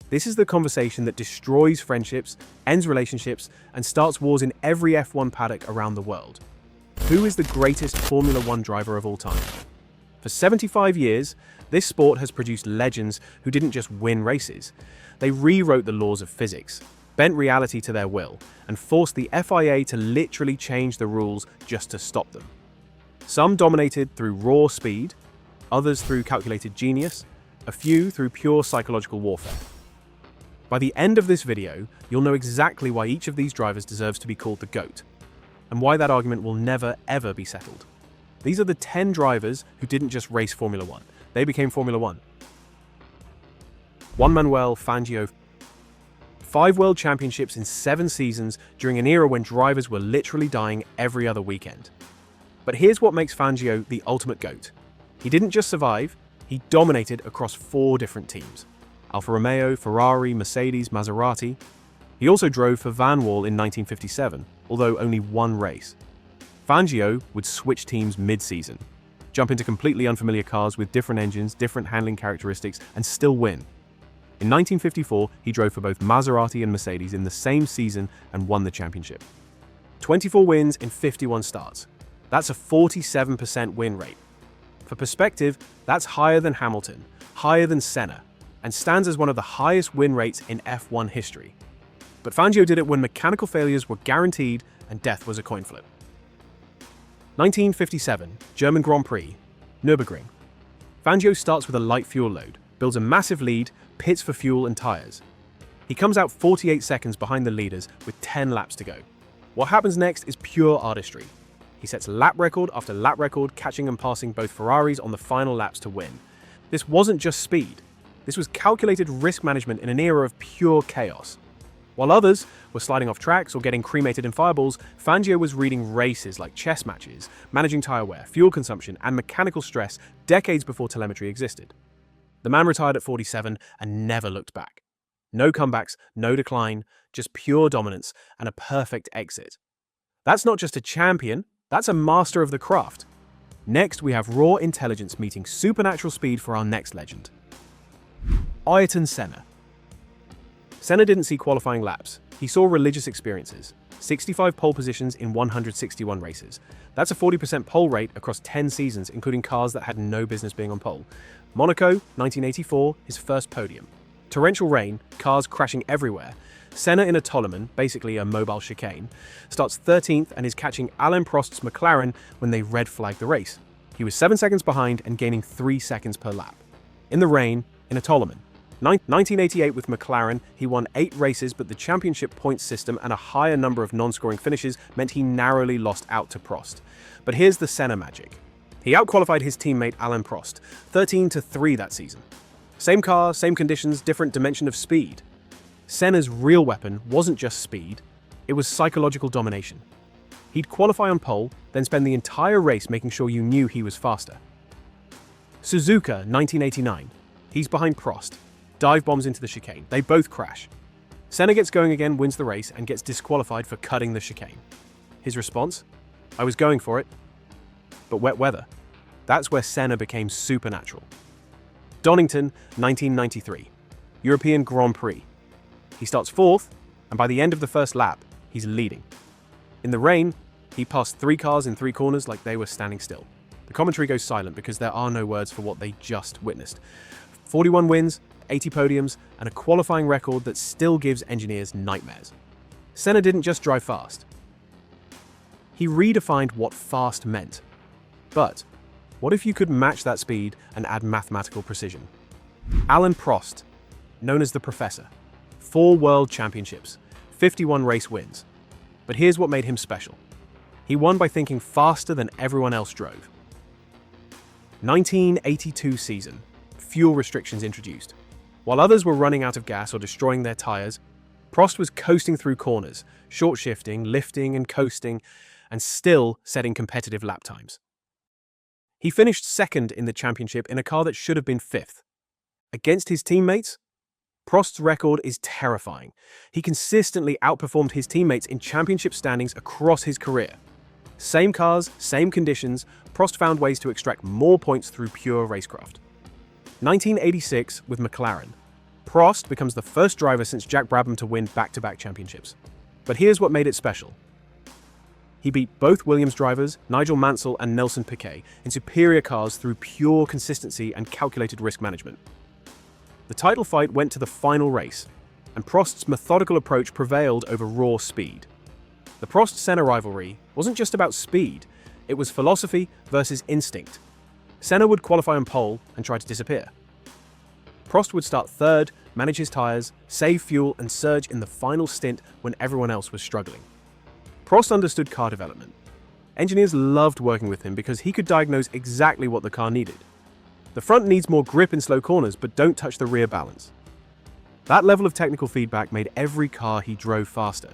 This is the conversation that destroys friendships, ends relationships, and starts wars in every F1 paddock around the world. Who is the greatest Formula One driver of all time? For 75 years, this sport has produced legends who didn't just win races. They rewrote the laws of physics, bent reality to their will, and forced the FIA to literally change the rules just to stop them. Some dominated through raw speed, others through calculated genius, a few through pure psychological warfare. By the end of this video, you'll know exactly why each of these drivers deserves to be called the GOAT, and why that argument will never, ever be settled. These are the 10 drivers who didn't just race Formula One, they became Formula One. Juan Manuel Fangio. 5 world championships in 7 seasons during an era when drivers were literally dying every other weekend. But here's what makes Fangio the ultimate GOAT. He didn't just survive, he dominated across 4 different teams. Alfa Romeo, Ferrari, Mercedes, Maserati. He also drove for Van Wall in 1957, although only 1 race. Fangio would switch teams mid-season, jump into completely unfamiliar cars with different engines, different handling characteristics, and still win. In 1954, he drove for both Maserati and Mercedes in the same season and won the championship. 24 wins in 51 starts. That's a 47% win rate. For perspective, that's higher than Hamilton, higher than Senna, and stands as one of the highest win rates in F1 history. But Fangio did it when mechanical failures were guaranteed and death was a coin flip. 1957, German Grand Prix, Nürburgring. Fangio starts with a light fuel load, builds a massive lead, pits for fuel and tires. He comes out 48 seconds behind the leaders with 10 laps to go. What happens next is pure artistry. He sets lap record after lap record, catching and passing both Ferraris on the final laps to win. This wasn't just speed. This was calculated risk management in an era of pure chaos. While others were sliding off tracks or getting cremated in fireballs, Fangio was reading races like chess matches, managing tire wear, fuel consumption, and mechanical stress decades before telemetry existed. The man retired at 47 and never looked back. No comebacks, no decline, just pure dominance and a perfect exit. That's not just a champion, that's a master of the craft. Next, we have raw intelligence meeting supernatural speed for our next legend. Ayrton Senna. Senna didn't see qualifying laps. He saw religious experiences. 65 pole positions in 161 races. That's a 40% pole rate across 10 seasons, including cars that had no business being on pole. Monaco, 1984, his first podium. Torrential rain, cars crashing everywhere. Senna in a Toleman, basically a mobile chicane, starts 13th and is catching Alain Prost's McLaren when they red flag the race. He was 7 seconds behind and gaining 3 seconds per lap. In the rain, in a Toleman. 1988 with McLaren, he won 8 races, but the championship points system and a higher number of non-scoring finishes meant he narrowly lost out to Prost. But here's the Senna magic. He outqualified his teammate Alain Prost, 13-3 that season. Same car, same conditions, different dimension of speed. Senna's real weapon wasn't just speed, it was psychological domination. He'd qualify on pole, then spend the entire race making sure you knew he was faster. Suzuka, 1989. He's behind Prost. Dive bombs into the chicane. They both crash. Senna gets going again, wins the race, and gets disqualified for cutting the chicane. His response? I was going for it. But wet weather. That's where Senna became supernatural. Donington, 1993. European Grand Prix. He starts 4th, and by the end of the first lap, he's leading. In the rain, he passed 3 cars in 3 corners like they were standing still. The commentary goes silent because there are no words for what they just witnessed. 41 wins, 80 podiums, and a qualifying record that still gives engineers nightmares. Senna didn't just drive fast. He redefined what fast meant. But what if you could match that speed and add mathematical precision? Alain Prost, known as the Professor. 4 world championships, 51 race wins. But here's what made him special. He won by thinking faster than everyone else drove. 1982 season, fuel restrictions introduced. While others were running out of gas or destroying their tires, Prost was coasting through corners, short shifting, lifting and coasting, and still setting competitive lap times. He finished 2nd in the championship in a car that should have been 5th. Against his teammates, Prost's record is terrifying. He consistently outperformed his teammates in championship standings across his career. Same cars, same conditions, Prost found ways to extract more points through pure racecraft. 1986 with McLaren. Prost becomes the first driver since Jack Brabham to win back-to-back championships. But here's what made it special. He beat both Williams drivers, Nigel Mansell and Nelson Piquet, in superior cars through pure consistency and calculated risk management. The title fight went to the final race, and Prost's methodical approach prevailed over raw speed. The Prost-Senna rivalry wasn't just about speed, it was philosophy versus instinct. Senna would qualify on pole and try to disappear. Prost would start third, manage his tyres, save fuel and surge in the final stint when everyone else was struggling. Prost understood car development. Engineers loved working with him because he could diagnose exactly what the car needed. The front needs more grip in slow corners, but don't touch the rear balance. That level of technical feedback made every car he drove faster.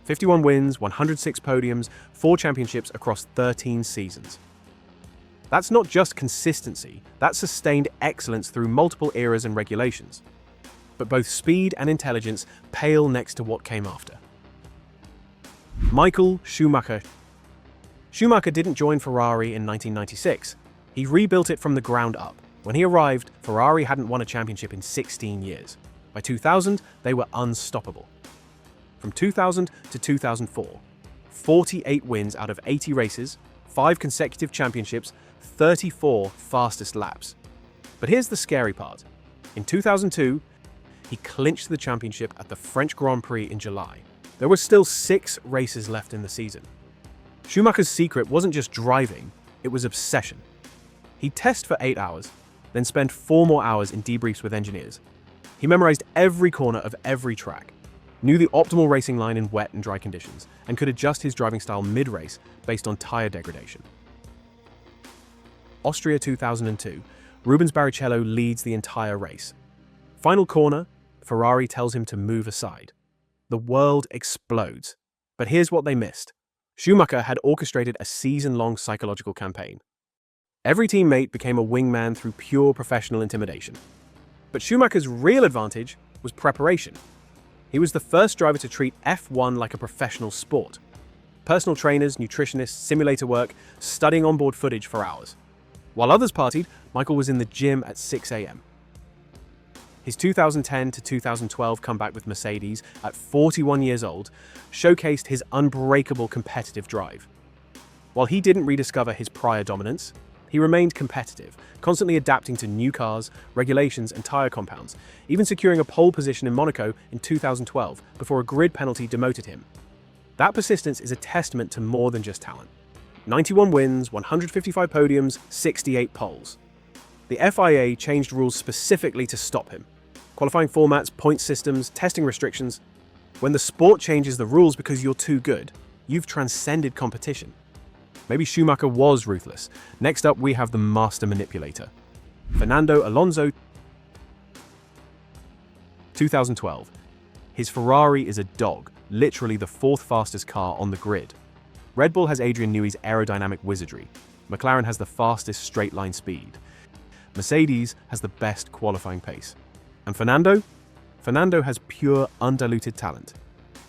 51 wins, 106 podiums, 4 championships across 13 seasons. That's not just consistency, that's sustained excellence through multiple eras and regulations. But both speed and intelligence pale next to what came after. Michael Schumacher. Schumacher didn't join Ferrari in 1996. He rebuilt it from the ground up. When he arrived, Ferrari hadn't won a championship in 16 years. By 2000, they were unstoppable. From 2000 to 2004, 48 wins out of 80 races, 5 consecutive championships, 34 fastest laps. But here's the scary part. In 2002, he clinched the championship at the French Grand Prix in July. There were still 6 races left in the season. Schumacher's secret wasn't just driving, it was obsession. He'd test for 8 hours, then spend 4 more hours in debriefs with engineers. He memorized every corner of every track, knew the optimal racing line in wet and dry conditions, and could adjust his driving style mid-race based on tyre degradation. Austria 2002, Rubens Barrichello leads the entire race. Final corner, Ferrari tells him to move aside. The world explodes. But here's what they missed. Schumacher had orchestrated a season-long psychological campaign. Every teammate became a wingman through pure professional intimidation. But Schumacher's real advantage was preparation. He was the first driver to treat F1 like a professional sport. Personal trainers, nutritionists, simulator work, studying onboard footage for hours. While others partied, Michael was in the gym at 6 a.m. His 2010 to 2012 comeback with Mercedes at 41 years old showcased his unbreakable competitive drive. While he didn't rediscover his prior dominance, he remained competitive, constantly adapting to new cars, regulations, and tyre compounds, even securing a pole position in Monaco in 2012 before a grid penalty demoted him. That persistence is a testament to more than just talent. 91 wins, 155 podiums, 68 poles. The FIA changed rules specifically to stop him. Qualifying formats, point systems, testing restrictions. When the sport changes the rules because you're too good, you've transcended competition. Maybe Schumacher was ruthless. Next up, we have the master manipulator. Fernando Alonso, 2012. His Ferrari is a dog, literally the 4th fastest car on the grid. Red Bull has Adrian Newey's aerodynamic wizardry. McLaren has the fastest straight-line speed. Mercedes has the best qualifying pace. And Fernando? Fernando has pure, undiluted talent.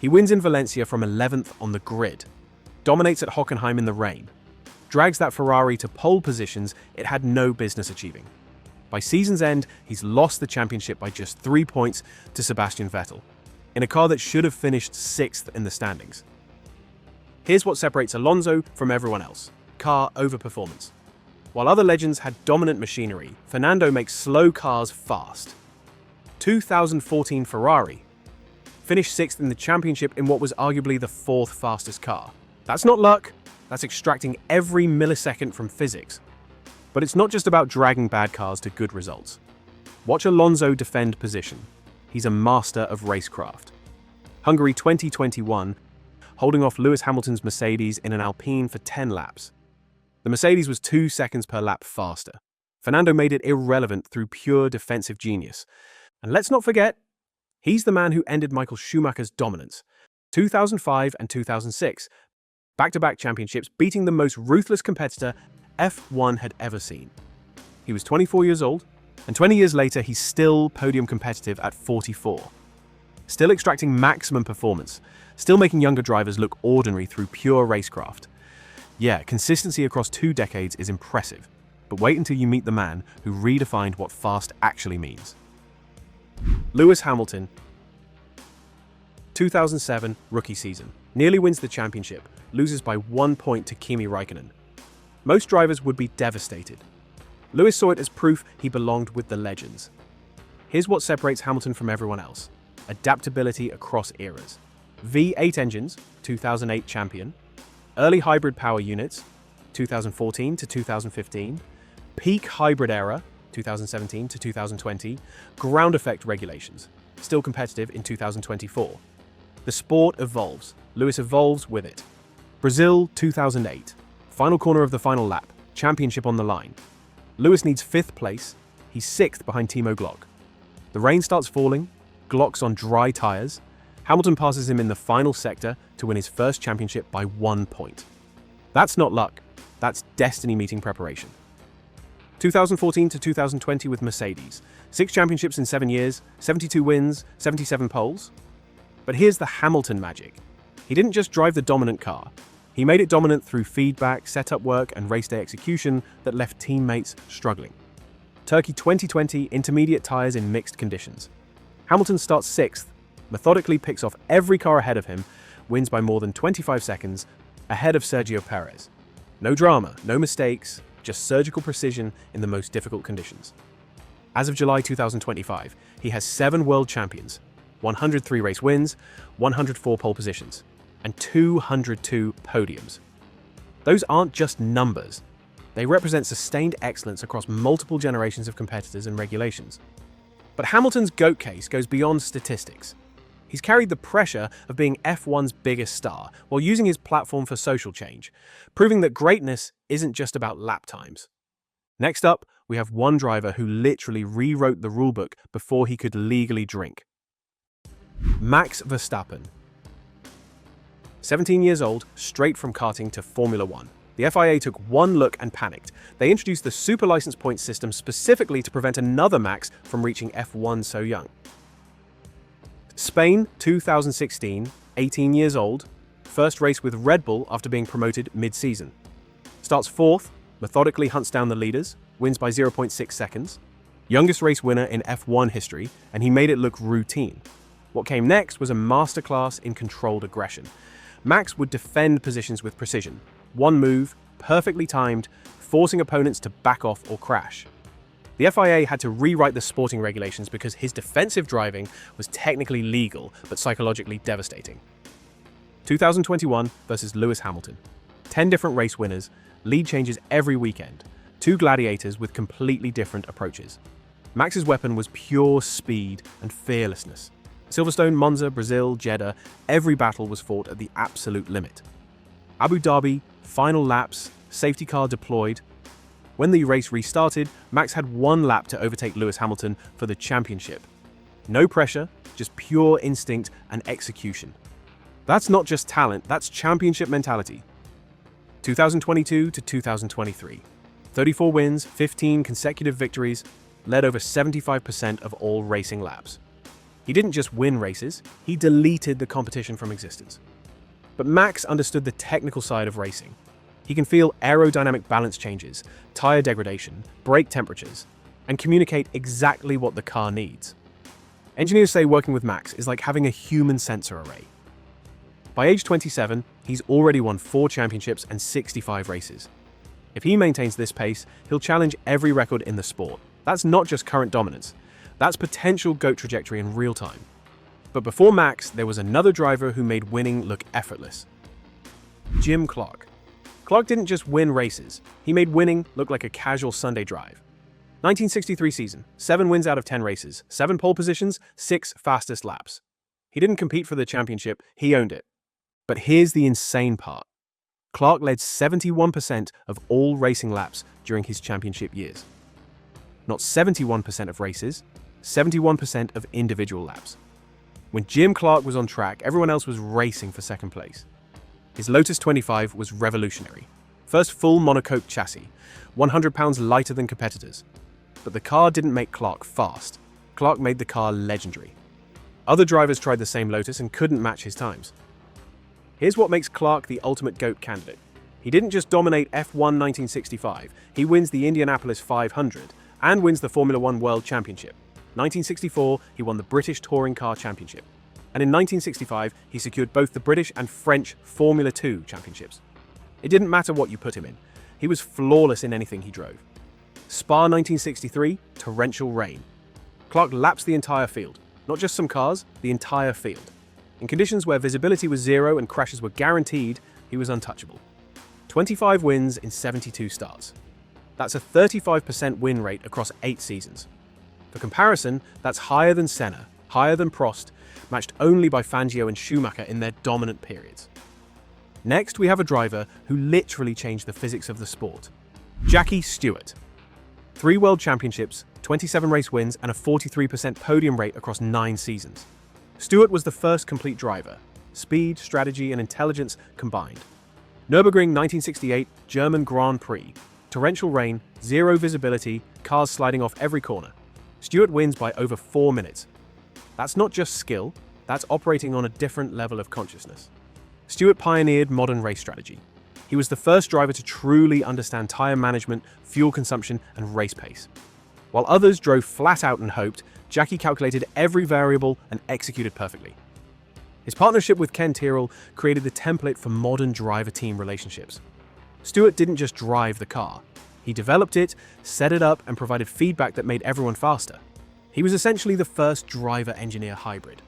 He wins in Valencia from 11th on the grid, dominates at Hockenheim in the rain, drags that Ferrari to pole positions it had no business achieving. By season's end, he's lost the championship by just 3 points to Sebastian Vettel, in a car that should have finished 6th in the standings. Here's what separates Alonso from everyone else: car overperformance. While other legends had dominant machinery, Fernando makes slow cars fast. 2014 Ferrari finished 6th in the championship in what was arguably the 4th fastest car. That's not luck, that's extracting every millisecond from physics. But it's not just about dragging bad cars to good results. Watch Alonso defend position. He's a master of racecraft. Hungary 2021, holding off Lewis Hamilton's Mercedes in an Alpine for 10 laps. The Mercedes was 2 seconds per lap faster. Fernando made it irrelevant through pure defensive genius. And let's not forget, he's the man who ended Michael Schumacher's dominance. 2005 and 2006, back-to-back championships, beating the most ruthless competitor F1 had ever seen. He was 24 years old, and 20 years later, he's still podium competitive at 44. Still extracting maximum performance, still making younger drivers look ordinary through pure racecraft. Yeah, consistency across 2 decades is impressive, but wait until you meet the man who redefined what fast actually means. Lewis Hamilton, 2007 rookie season. Nearly wins the championship, loses by 1 point to Kimi Räikkönen. Most drivers would be devastated. Lewis saw it as proof he belonged with the legends. Here's what separates Hamilton from everyone else: adaptability across eras. V8 engines, 2008 champion. Early hybrid power units, 2014 to 2015. Peak hybrid era, 2017 to 2020. Ground effect regulations, still competitive in 2024. The sport evolves. Lewis evolves with it. Brazil, 2008. Final corner of the final lap. Championship on the line. Lewis needs 5th place. He's 6th behind Timo Glock. The rain starts falling. Glock's on dry tyres. Hamilton passes him in the final sector to win his first championship by 1 point. That's not luck. That's destiny meeting preparation. 2014 to 2020 with Mercedes. 6 championships in 7 years, 72 wins, 77 poles. But here's the Hamilton magic. He didn't just drive the dominant car. He made it dominant through feedback, setup work, and race day execution that left teammates struggling. Turkey 2020, intermediate tyres in mixed conditions. Hamilton starts 6th, methodically picks off every car ahead of him, wins by more than 25 seconds, ahead of Sergio Perez. No drama, no mistakes, just surgical precision in the most difficult conditions. As of July 2025, he has 7 world champions, 103 race wins, 104 pole positions, and 202 podiums. Those aren't just numbers. They represent sustained excellence across multiple generations of competitors and regulations. But Hamilton's GOAT case goes beyond statistics. He's carried the pressure of being F1's biggest star while using his platform for social change, proving that greatness isn't just about lap times. Next up, we have one driver who literally rewrote the rulebook before he could legally drink. Max Verstappen. 17 years old, straight from karting to Formula One. The FIA took one look and panicked. They introduced the super license point system specifically to prevent another Max from reaching F1 so young. Spain, 2016, 18 years old, first race with Red Bull after being promoted mid-season. Starts 4th, methodically hunts down the leaders, wins by 0.6 seconds. Youngest race winner in F1 history, and he made it look routine. What came next was a masterclass in controlled aggression. Max would defend positions with precision. One move, perfectly timed, forcing opponents to back off or crash. The FIA had to rewrite the sporting regulations because his defensive driving was technically legal but psychologically devastating. 2021 versus Lewis Hamilton. 10 different race winners, lead changes every weekend. 2 gladiators with completely different approaches. Max's weapon was pure speed and fearlessness. Silverstone, Monza, Brazil, Jeddah, every battle was fought at the absolute limit. Abu Dhabi, final laps, safety car deployed. When the race restarted, Max had 1 lap to overtake Lewis Hamilton for the championship. No pressure, just pure instinct and execution. That's not just talent, that's championship mentality. 2022 to 2023. 34 wins, 15 consecutive victories, led over 75% of all racing laps. He didn't just win races, he deleted the competition from existence. But Max understood the technical side of racing. He can feel aerodynamic balance changes, tire degradation, brake temperatures, and communicate exactly what the car needs. Engineers say working with Max is like having a human sensor array. By age 27, he's already won 4 championships and 65 races. If he maintains this pace, he'll challenge every record in the sport. That's not just current dominance. That's potential GOAT trajectory in real time. But before Max, there was another driver who made winning look effortless. Jim Clark. Clark didn't just win races, he made winning look like a casual Sunday drive. 1963 season, 7 wins out of 10 races, 7 pole positions, 6 fastest laps. He didn't compete for the championship, he owned it. But here's the insane part. Clark led 71% of all racing laps during his championship years. Not 71% of races, 71% of individual laps. When Jim Clark was on track, everyone else was racing for second place. His Lotus 25 was revolutionary. First full monocoque chassis, 100 pounds lighter than competitors. But the car didn't make Clark fast. Clark made the car legendary. Other drivers tried the same Lotus and couldn't match his times. Here's what makes Clark the ultimate GOAT candidate. He didn't just dominate F1 1965, he wins the Indianapolis 500 and wins the Formula One World Championship. 1964, he won the British Touring Car Championship. And in 1965, he secured both the British and French Formula 2 championships. It didn't matter what you put him in. He was flawless in anything he drove. Spa 1963, torrential rain. Clark laps the entire field, not just some cars, the entire field. In conditions where visibility was zero and crashes were guaranteed, he was untouchable. 25 wins in 72 starts. That's a 35% win rate across 8 seasons. For comparison, that's higher than Senna, higher than Prost, matched only by Fangio and Schumacher in their dominant periods. Next, we have a driver who literally changed the physics of the sport. Jackie Stewart. 3 world championships, 27 race wins, and a 43% podium rate across 9 seasons. Stewart was the first complete driver. Speed, strategy, and intelligence combined. Nürburgring 1968, German Grand Prix. Torrential rain, zero visibility, cars sliding off every corner. Stewart wins by over 4 minutes. That's not just skill, that's operating on a different level of consciousness. Stewart pioneered modern race strategy. He was the first driver to truly understand tyre management, fuel consumption, and race pace. While others drove flat out and hoped, Jackie calculated every variable and executed perfectly. His partnership with Ken Tyrrell created the template for modern driver-team relationships. Stewart didn't just drive the car. He developed it, set it up, and provided feedback that made everyone faster. He was essentially the first driver-engineer hybrid.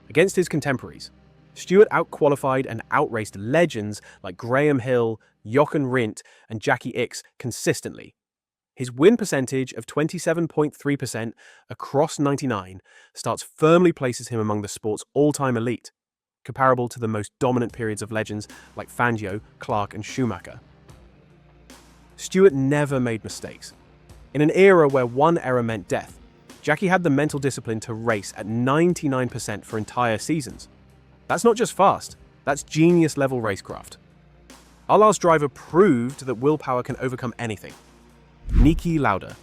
Against his contemporaries, Stewart outqualified and outraced legends like Graham Hill, Jochen Rindt, and Jackie Ickx consistently. His win percentage of 27.3% across 99 starts firmly places him among the sport's all-time elite, comparable to the most dominant periods of legends like Fangio, Clark, and Schumacher. Stewart never made mistakes. In an era where one error meant death, Jackie had the mental discipline to race at 99% for entire seasons. That's not just fast, that's genius-level racecraft. Our last driver proved that willpower can overcome anything. Niki Lauda.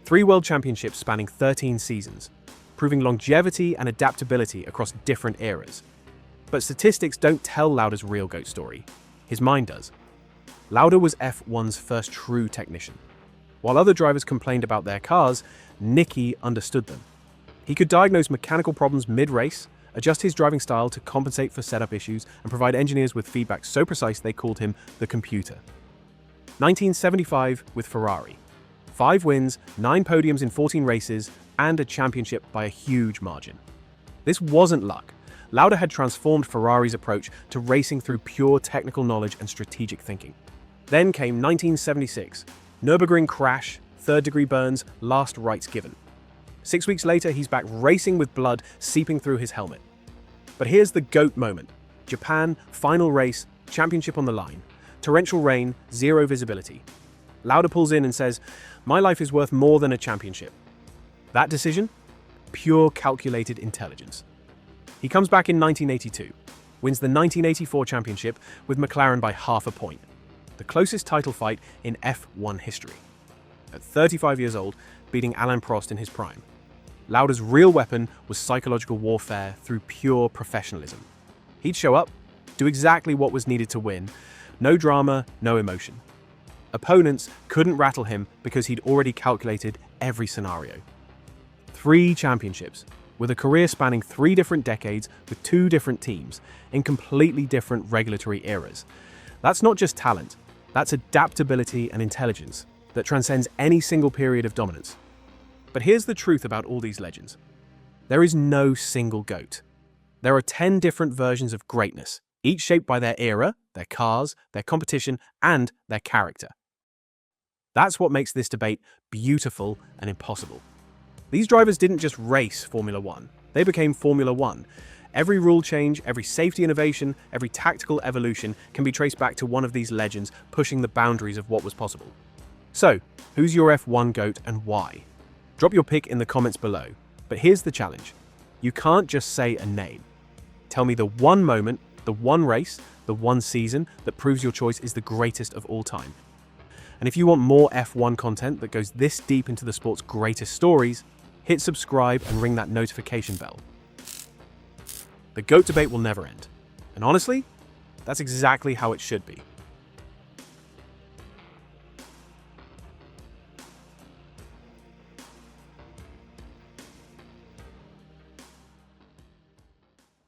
3 world championships spanning 13 seasons, proving longevity and adaptability across different eras. But statistics don't tell Lauda's real GOAT story. His mind does. Lauda was F1's first true technician. While other drivers complained about their cars, Niki understood them. He could diagnose mechanical problems mid-race, adjust his driving style to compensate for setup issues, and provide engineers with feedback so precise they called him the computer. 1975 with Ferrari. 5 wins, 9 podiums in 14 races, and a championship by a huge margin. This wasn't luck. Lauda had transformed Ferrari's approach to racing through pure technical knowledge and strategic thinking. Then came 1976. Nürburgring crash, third-degree burns, last rites given. 6 weeks later, he's back racing with blood seeping through his helmet. But here's the GOAT moment. Japan, final race, championship on the line. Torrential rain, zero visibility. Lauda pulls in and says, "My life is worth more than a championship." That decision? Pure calculated intelligence. He comes back in 1982, wins the 1984 championship with McLaren by half a point, the closest title fight in F1 history. At 35 years old, beating Alain Prost in his prime. Lauda's real weapon was psychological warfare through pure professionalism. He'd show up, do exactly what was needed to win, no drama, no emotion. Opponents couldn't rattle him because he'd already calculated every scenario. 3 championships, with a career spanning 3 different decades with 2 different teams in completely different regulatory eras. That's not just talent, that's adaptability and intelligence that transcends any single period of dominance. But here's the truth about all these legends. There is no single GOAT. There are 10 different versions of greatness, each shaped by their era, their cars, their competition, and their character. That's what makes this debate beautiful and impossible. These drivers didn't just race Formula One, they became Formula One. Every rule change, every safety innovation, every tactical evolution can be traced back to one of these legends pushing the boundaries of what was possible. So, who's your F1 GOAT and why? Drop your pick in the comments below, but here's the challenge. You can't just say a name. Tell me the one moment, the one race, the one season that proves your choice is the greatest of all time. And if you want more F1 content that goes this deep into the sport's greatest stories, hit subscribe and ring that notification bell. The GOAT debate will never end. And honestly, that's exactly how it should be.